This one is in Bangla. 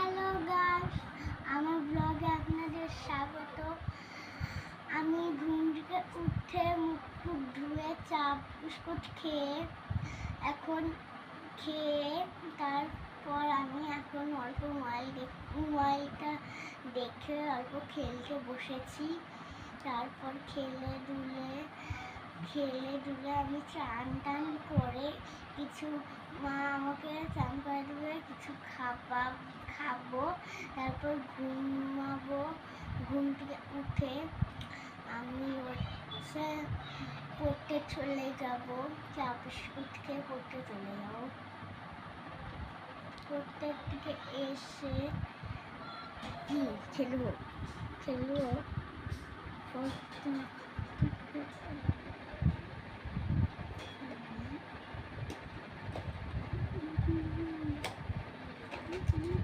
হ্যালো গাইস, আমার ব্লগে আপনাদের স্বাগত। আমি ঘুম থেকে উঠে মুখ টুক ধুয়ে চা বিস্কুট এখন খেয়ে তারপর আমি এখন অল্প মোবাইলটা দেখে অল্প খেলতে বসেছি। তারপর খেলে দুলে আমি চান টান করে কিছু মা আমাকে চান করে দেবে, কিছু খাবো, তারপর ঘুমাবো। ঘুম থেকে উঠে আমি পড়তে চলে যাব, চা বিস্কুট খেয়ে পড়তে চলে যাব। পড়তে থেকে এসে খেলবো